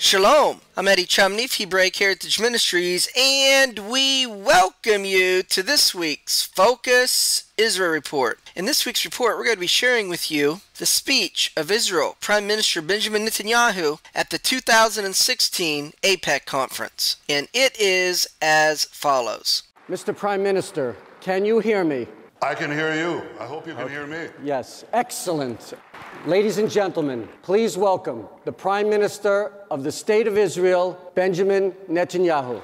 Shalom, I'm Eddie Chumney of Hebraic Heritage Ministries, and we welcome you to this week's Focus Israel Report. In this week's report, we're going to be sharing with you the speech of Israel Prime Minister Benjamin Netanyahu at the 2016 AIPAC conference, and it is as follows. Mr. Prime Minister, can you hear me? I can hear you. I hope you can hear me. Yes, excellent. Ladies and gentlemen, please welcome the Prime Minister of the State of Israel, Benjamin Netanyahu.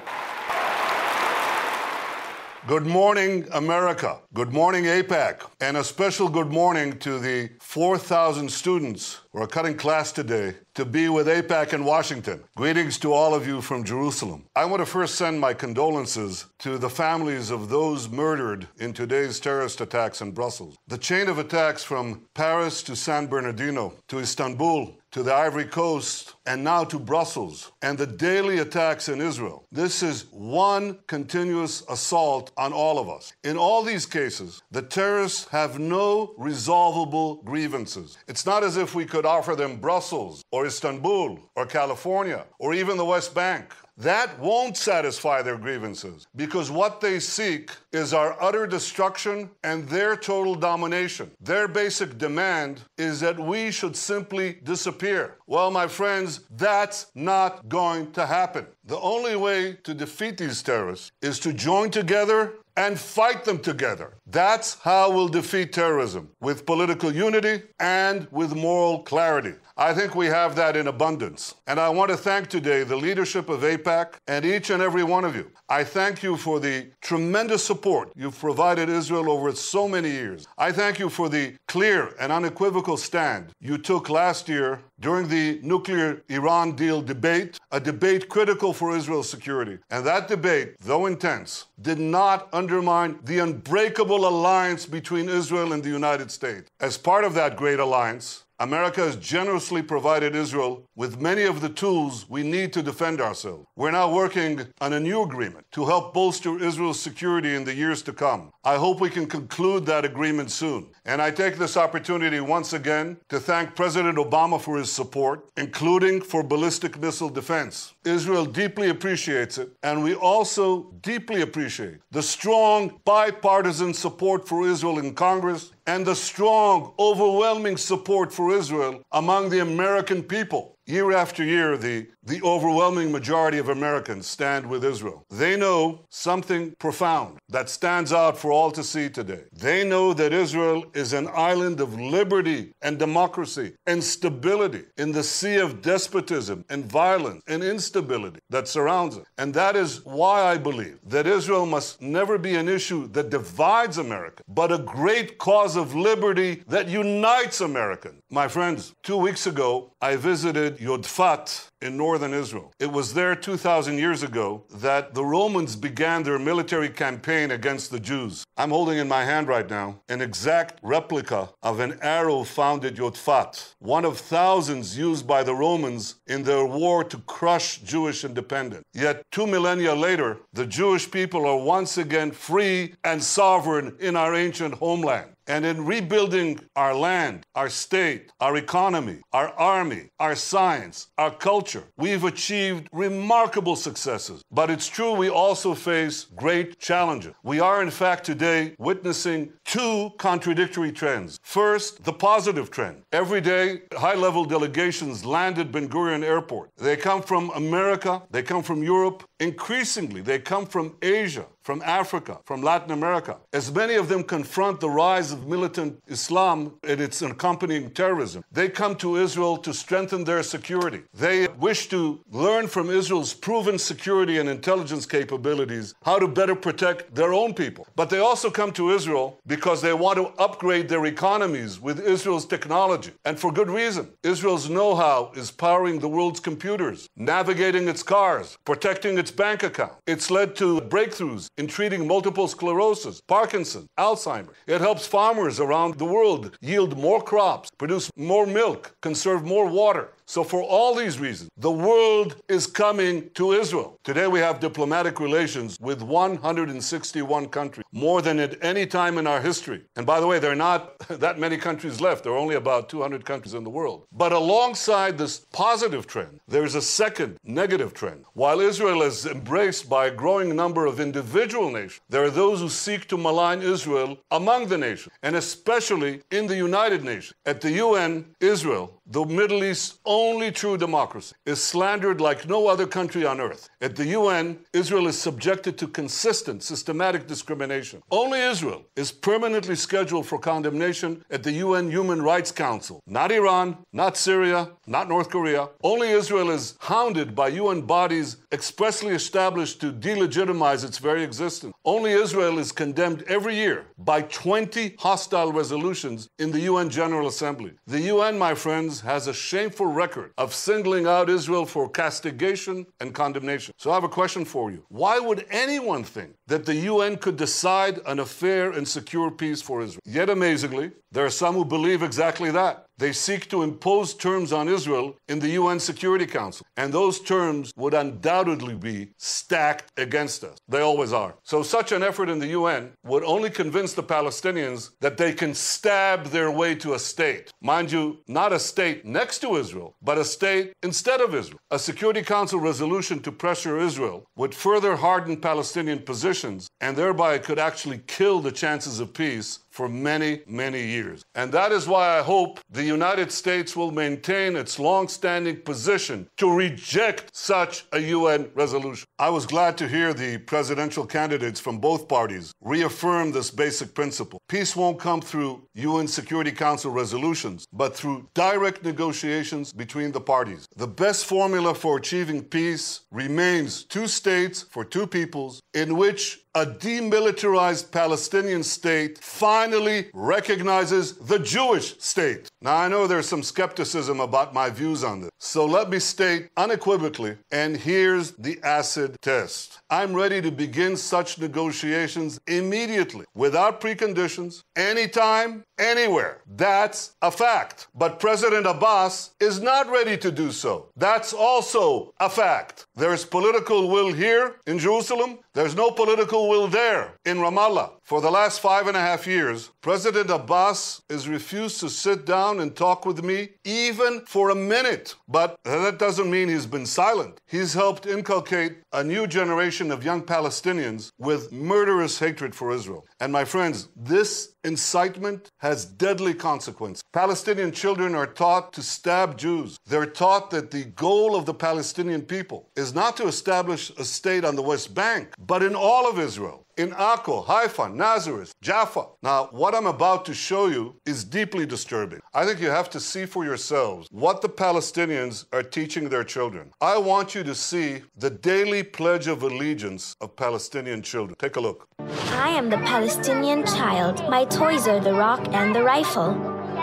Good morning, America. Good morning, AIPAC. And a special good morning to the 4,000 students who are cutting class today to be with AIPAC in Washington. Greetings to all of you from Jerusalem. I want to first send my condolences to the families of those murdered in today's terrorist attacks in Brussels. The chain of attacks from Paris to San Bernardino to Istanbul to the Ivory Coast, and now to Brussels, and the daily attacks in Israel. This is one continuous assault on all of us. In all these cases, the terrorists have no resolvable grievances. It's not as if we could offer them Brussels or Istanbul or California or even the West Bank. That won't satisfy their grievances, because what they seek is our utter destruction and their total domination. Their basic demand is that we should simply disappear. Well, my friends, that's not going to happen. The only way to defeat these terrorists is to join together and fight them together. That's how we'll defeat terrorism, with political unity and with moral clarity. I think we have that in abundance. And I want to thank today the leadership of AIPAC and each and every one of you. I thank you for the tremendous support you've provided Israel over so many years. I thank you for the clear and unequivocal stand you took last year during the nuclear Iran deal debate, a debate critical for Israel's security. And that debate, though intense, did not undermine the unbreakable alliance between Israel and the United States. As part of that great alliance, America has generously provided Israel with many of the tools we need to defend ourselves. We're now working on a new agreement to help bolster Israel's security in the years to come. I hope we can conclude that agreement soon. And I take this opportunity once again to thank President Obama for his support, including for ballistic missile defense. Israel deeply appreciates it, and we also deeply appreciate the strong bipartisan support for Israel in Congress and the strong, overwhelming support for Israel among the American people. Year after year, the overwhelming majority of Americans stand with Israel. They know something profound that stands out for all to see today. They know that Israel is an island of liberty and democracy and stability in the sea of despotism and violence and instability that surrounds it. And that is why I believe that Israel must never be an issue that divides America, but a great cause of liberty that unites Americans. My friends, 2 weeks ago, I visited Yodfat in northern Israel. It was there 2,000 years ago that the Romans began their military campaign against the Jews. I'm holding in my hand right now an exact replica of an arrow found at Yodfat, one of thousands used by the Romans in their war to crush Jewish independence. Yet 2 millennia later, the Jewish people are once again free and sovereign in our ancient homeland. And in rebuilding our land, our state, our economy, our army, our science, our culture, we've achieved remarkable successes. But it's true we also face great challenges. We are, in fact, today witnessing two contradictory trends. First, the positive trend. Every day, high-level delegations land at Ben Gurion Airport. They come from America, they come from Europe. Increasingly, they come from Asia, from Africa, from Latin America. As many of them confront the rise of militant Islam and its accompanying terrorism, they come to Israel to strengthen their security. They wish to learn from Israel's proven security and intelligence capabilities how to better protect their own people. But they also come to Israel because they want to upgrade their economies with Israel's technology. And for good reason. Israel's know-how is powering the world's computers, navigating its cars, protecting its its bank account. It's led to breakthroughs in treating multiple sclerosis, Parkinson's, Alzheimer's. It helps farmers around the world yield more crops, produce more milk, conserve more water. So for all these reasons, the world is coming to Israel. Today we have diplomatic relations with 161 countries, more than at any time in our history. And by the way, there are not that many countries left. There are only about 200 countries in the world. But alongside this positive trend, there's a second negative trend. While Israel is embraced by a growing number of individual nations, there are those who seek to malign Israel among the nations, and especially in the United Nations. At the UN, Israel, the Middle East's only true democracy, is slandered like no other country on earth. At the UN, Israel is subjected to consistent, systematic discrimination. Only Israel is permanently scheduled for condemnation at the UN Human Rights Council. Not Iran, not Syria, not North Korea. Only Israel is hounded by UN bodies expressly established to delegitimize its very existence. Only Israel is condemned every year by 20 hostile resolutions in the UN General Assembly. The UN, my friends, has a shameful record of singling out Israel for castigation and condemnation. So I have a question for you. Why would anyone think that the UN could decide on a fair and secure peace for Israel? Yet amazingly, there are some who believe exactly that. They seek to impose terms on Israel in the UN Security Council. And those terms would undoubtedly be stacked against us. They always are. So such an effort in the UN would only convince the Palestinians that they can stab their way to a state. Mind you, not a state next to Israel, but a state instead of Israel. A Security Council resolution to pressure Israel would further harden Palestinian positions, and thereby could actually kill the chances of peace for many, many years. And that is why I hope the United States will maintain its long-standing position to reject such a UN resolution. I was glad to hear the presidential candidates from both parties reaffirm this basic principle. Peace won't come through UN Security Council resolutions, but through direct negotiations between the parties. The best formula for achieving peace remains two states for two peoples, in which a demilitarized Palestinian state finally recognizes the Jewish state. Now, I know there's some skepticism about my views on this, so let me state unequivocally, and here's the acid test. I'm ready to begin such negotiations immediately, without preconditions, anytime, anywhere. That's a fact. But President Abbas is not ready to do so. That's also a fact. There's political will here in Jerusalem. There's no political will there in Ramallah. For the last 5.5 years, President Abbas has refused to sit down and talk with me, even for a minute. But that doesn't mean he's been silent. He's helped inculcate a new generation of young Palestinians with murderous hatred for Israel. And my friends, this incitement has deadly consequences. Palestinian children are taught to stab Jews. They're taught that the goal of the Palestinian people is not to establish a state on the West Bank, but in all of Israel. In Akko, Haifa, Nazareth, Jaffa. Now, what I'm about to show you is deeply disturbing. I think you have to see for yourselves what the Palestinians are teaching their children. I want you to see the daily pledge of allegiance of Palestinian children. Take a look. I am the Palestinian child. My toys are the rock and the rifle.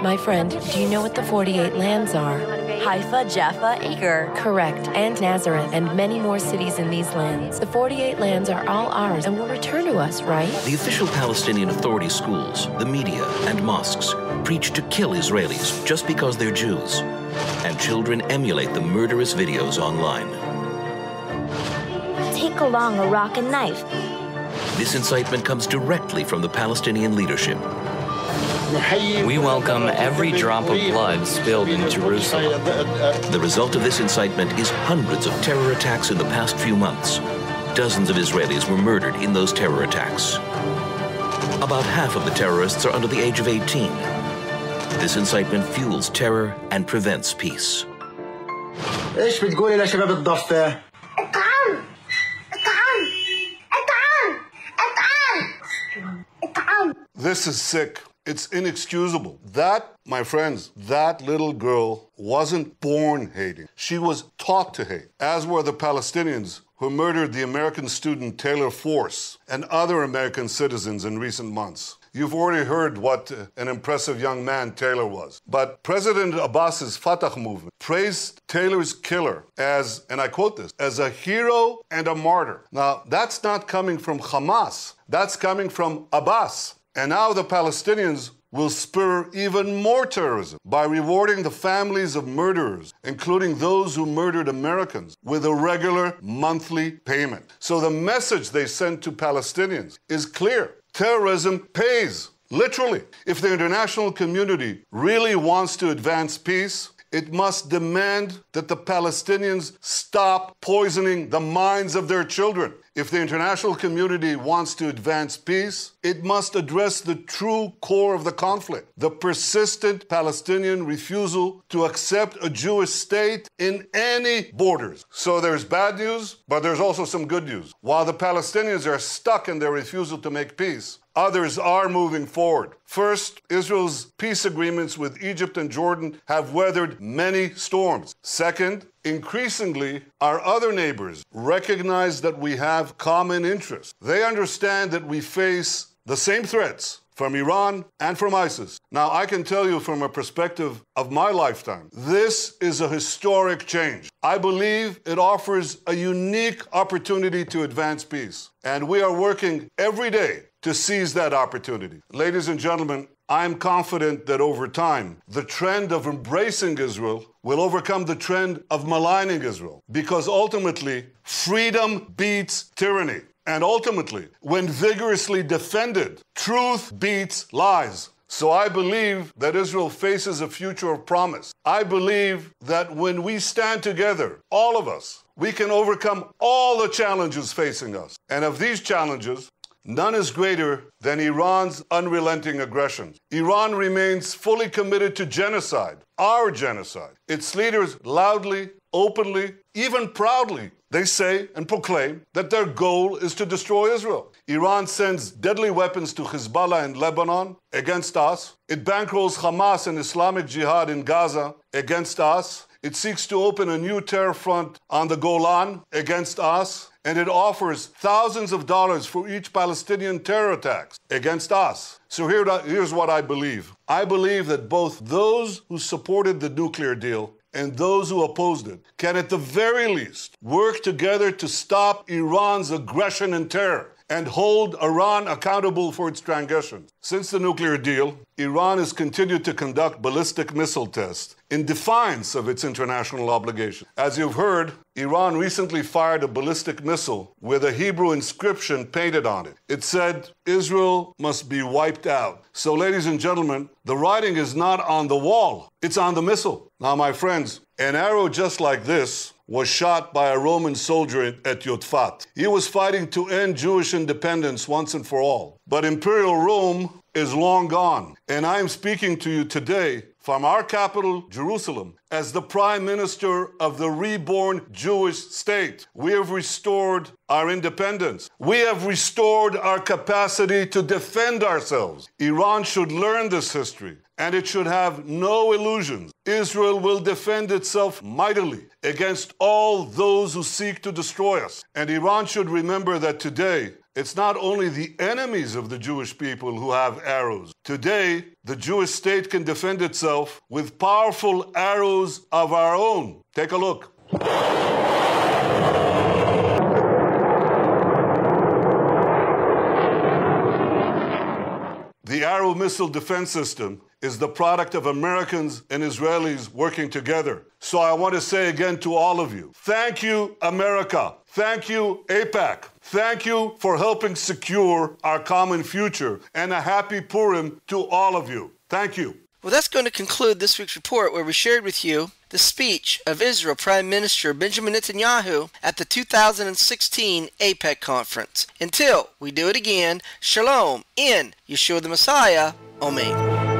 My friend, do you know what the 48 lands are? Haifa, Jaffa, Acre. Correct, and Nazareth, and many more cities in these lands. The 48 lands are all ours and will return to us, right? The official Palestinian Authority schools, the media, and mosques preach to kill Israelis just because they're Jews. And children emulate the murderous videos online. Take along a rock and knife. This incitement comes directly from the Palestinian leadership. We welcome every drop of blood spilled in Jerusalem. The result of this incitement is hundreds of terror attacks in the past few months. Dozens of Israelis were murdered in those terror attacks. About half of the terrorists are under the age of 18. This incitement fuels terror and prevents peace. This is sick. It's inexcusable. That, my friends, that little girl wasn't born hating. She was taught to hate, as were the Palestinians who murdered the American student Taylor Force and other American citizens in recent months. You've already heard what an impressive young man Taylor was. But President Abbas's Fatah movement praised Taylor's killer as, and I quote this, as a hero and a martyr. Now, that's not coming from Hamas. That's coming from Abbas. And now the Palestinians will spur even more terrorism by rewarding the families of murderers, including those who murdered Americans, with a regular monthly payment. So the message they send to Palestinians is clear. Terrorism pays, literally. If the international community really wants to advance peace, it must demand that the Palestinians stop poisoning the minds of their children. If the international community wants to advance peace, it must address the true core of the conflict, the persistent Palestinian refusal to accept a Jewish state in any borders. So there's bad news, but there's also some good news. While the Palestinians are stuck in their refusal to make peace, others are moving forward. First, Israel's peace agreements with Egypt and Jordan have weathered many storms. Second, increasingly, our other neighbors recognize that we have common interests. They understand that we face the same threats from Iran and from ISIS. Now, I can tell you from a perspective of my lifetime, this is a historic change. I believe it offers a unique opportunity to advance peace. And we are working every day to seize that opportunity. Ladies and gentlemen, I'm confident that over time, the trend of embracing Israel will overcome the trend of maligning Israel, because ultimately, freedom beats tyranny. And ultimately, when vigorously defended, truth beats lies. So I believe that Israel faces a future of promise. I believe that when we stand together, all of us, we can overcome all the challenges facing us. And of these challenges, none is greater than Iran's unrelenting aggression. Iran remains fully committed to genocide, our genocide. Its leaders loudly, openly, even proudly, they say and proclaim that their goal is to destroy Israel. Iran sends deadly weapons to Hezbollah in Lebanon against us. It bankrolls Hamas and Islamic Jihad in Gaza against us. It seeks to open a new terror front on the Golan against us. And it offers thousands of dollars for each Palestinian terror attack against us. So here's what I believe. I believe that both those who supported the nuclear deal and those who opposed it can at the very least work together to stop Iran's aggression and terror and hold Iran accountable for its transgressions. Since the nuclear deal, Iran has continued to conduct ballistic missile tests in defiance of its international obligation. As you've heard, Iran recently fired a ballistic missile with a Hebrew inscription painted on it. It said, "Israel must be wiped out." So, ladies and gentlemen, the writing is not on the wall, it's on the missile. Now, my friends, an arrow just like this was shot by a Roman soldier at Yotfat. He was fighting to end Jewish independence once and for all. But Imperial Rome is long gone. And I am speaking to you today from our capital, Jerusalem, as the Prime Minister of the reborn Jewish state. We have restored our independence. We have restored our capacity to defend ourselves. Iran should learn this history, and it should have no illusions. Israel will defend itself mightily against all those who seek to destroy us. And Iran should remember that today, it's not only the enemies of the Jewish people who have arrows. Today, the Jewish state can defend itself with powerful arrows of our own. Take a look. The Arrow missile defense system is the product of Americans and Israelis working together. So I want to say again to all of you, thank you, America. Thank you, AIPAC. Thank you for helping secure our common future, and a happy Purim to all of you. Thank you. Well, that's going to conclude this week's report, where we shared with you the speech of Israel Prime Minister Benjamin Netanyahu at the 2016 AIPAC conference. Until we do it again, Shalom in Yeshua the Messiah. Amen.